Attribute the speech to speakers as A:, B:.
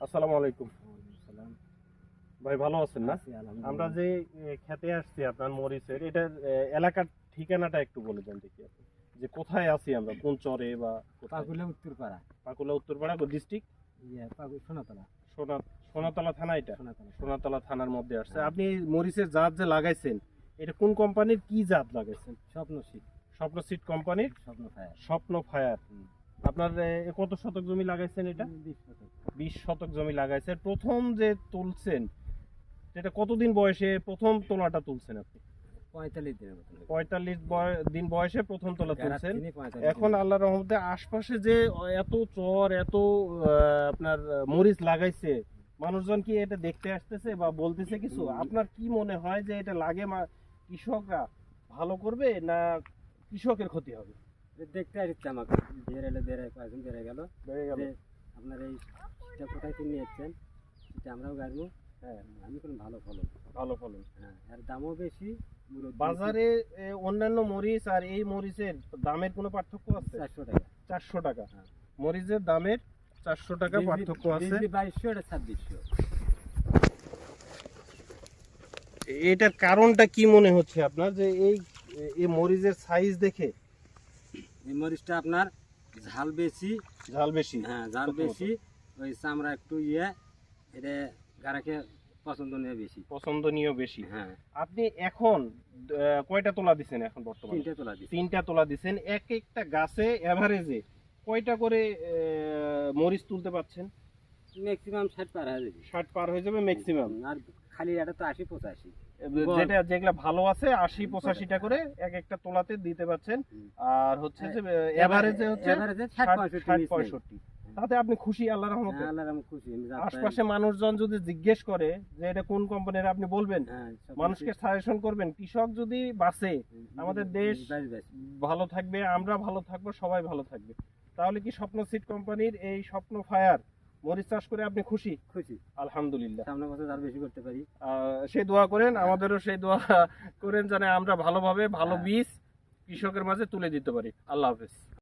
A: আসসালামু আলাইকুম।
B: সালাম।
A: ভাই ভালো আছেন না?
B: আছি আলহামদুলিল্লাহ।
A: আমরা যে খেতে আসছি আপনার মরিচের, এটার এলাকার ঠিকানাটা একটু বলে দেন দেখি আপনি। যে কোথায় আছি আমরা, কোন চরে বা কোথায়?
B: পাকুলা উত্তরপাড়া,
A: পাকুলা উত্তরপাড়া ডিস্ট্রিক্ট,
B: সোনাতলা।
A: সোনা সোনাতলা থানা। এটা
B: সোনাতলা।
A: সোনাতলা থানার মধ্যে আসছে।
B: হ্যাঁ।
A: আপনি এই মরিচের জাত যে লাগাইছেন, এটা কোন কোম্পানির কি জাত লাগাইছেন?
B: স্বপ্ন শীত,
A: স্বপ্ন সিড কোম্পানির
B: স্বপ্ন ফায়ার।
A: স্বপ্ন ফায়ার। আপনার কত শতক জমি লাগাইছেন এটা?
B: 20 শতক।
A: 20 শতক জমি লাগাইছেন। প্রথম যে তুলছেন, এটা কতদিন বয়সে প্রথম তোলাটা তুলছেন আপনি?
B: 45 দিনের মতো।
A: 45 দিন বয়সে প্রথম তোলা তুলছেন।
B: 45
A: এখন আল্লাহর রহমতে আশপাশে যে এত চর, এত আপনার মরিচ লাগাইছে, মানুষজন কি এটা দেখতে আসতেছে বা বলতেছে কিছু? আপনার কি মনে হয় যে এটা লাগে কৃষকরা ভালো করবে না কৃষকের ক্ষতি হবে?
B: দেখতে আসছে আমাকে, কয়েকজন বেড়ে গেল
A: বেড়ে গেল।
B: যে আপনার এইটা কোথায় কিনে নিয়েছেন, সেটা আমরাও গাড়বো।
A: হ্যাঁ,
B: আমি কোনো ভালো ফলন।
A: ভালো ফলন।
B: হ্যাঁ, এর দামও বেশি। মুরব্বি
A: বাজারে অন্যান্য মরিচ আর এই মরিচের দামের কোনো পার্থক্য আছে?
B: 400 টাকা।
A: 400 টাকা।
B: হ্যাঁ।
A: মরিচের দামের 400 টাকা পার্থক্য আছে।
B: 2200, এটা 2600।
A: এটার কারণটা কি মনে হচ্ছে আপনার, যে এই মরিচের সাইজ দেখে?
B: এই মরিচটা আপনার ঝাল বেশি।
A: ঝাল বেশি।
B: হ্যাঁ, ঝাল
A: প্রথমত।
B: বেশি। ওই চামড়া একটু এটা গারাকে পছন্দনীয় বেশি।
A: পছন্দনীয় বেশি।
B: হ্যাঁ,
A: আপনি এখন কয়টা তোলা দিছেন এখন বর্তমানে?
B: 3টে তোলা দিচ্ছি।
A: 3টা তোলা দিছেন। এক একটা গাছে এভারেজে কয়টা করে মরিচ তুলতে পারছেন?
B: ম্যাক্সিমাম 60 পার হয়ে যাবে।
A: 60 পার হয়ে যাবে ম্যাক্সিমাম।
B: আর খালি এটা তো 80-85।
A: যেগুলা ভালো আছে 80-85টা করে এক একটা তোলাতে দিতে পারছেন।
B: হুম।
A: আর হচ্ছে যে এভারেজে হচ্ছে
B: এভারেজে 60-65
A: 60-65। তাতে আপনি খুশি আল্লাহর রহমতে?
B: হ্যাঁ, আল্লাহর আমি খুশি। আমি যাত্রায়-
A: আশপাশে মানুষজন যদি জিজ্ঞেস করে যে এটা কোন কোম্পানির, আপনি বলবেন?
B: হ্যাঁ, সব
A: মানুষকে সাজেশন করবেন? কৃষক যদি বাঁচে,
B: কিছু-
A: আমাদের দেশ
B: বাস বাস।
A: ভালো থাকবে, আমরা ভালো থাকবো, সবাই ভালো থাকবে। তাহলে কি স্বপ্ন সিড কোম্পানির এই স্বপ্ন ফায়ার মরিচ চাষ করে আপনি খুশি?
B: খুশি।
A: আলহামদুলিল্লাহ।
B: সামনের বছর আরো বেশি করতে পারি।
A: সেই দোয়া করেন, আমাদেরও সেই দোয়া করেন যেন আমরা ভালোভাবে ভালো
B: হ্যাঁ।
A: বীজ কৃষকের মাঝে তুলে দিতে পারি। আল্লাহ হাফেজ।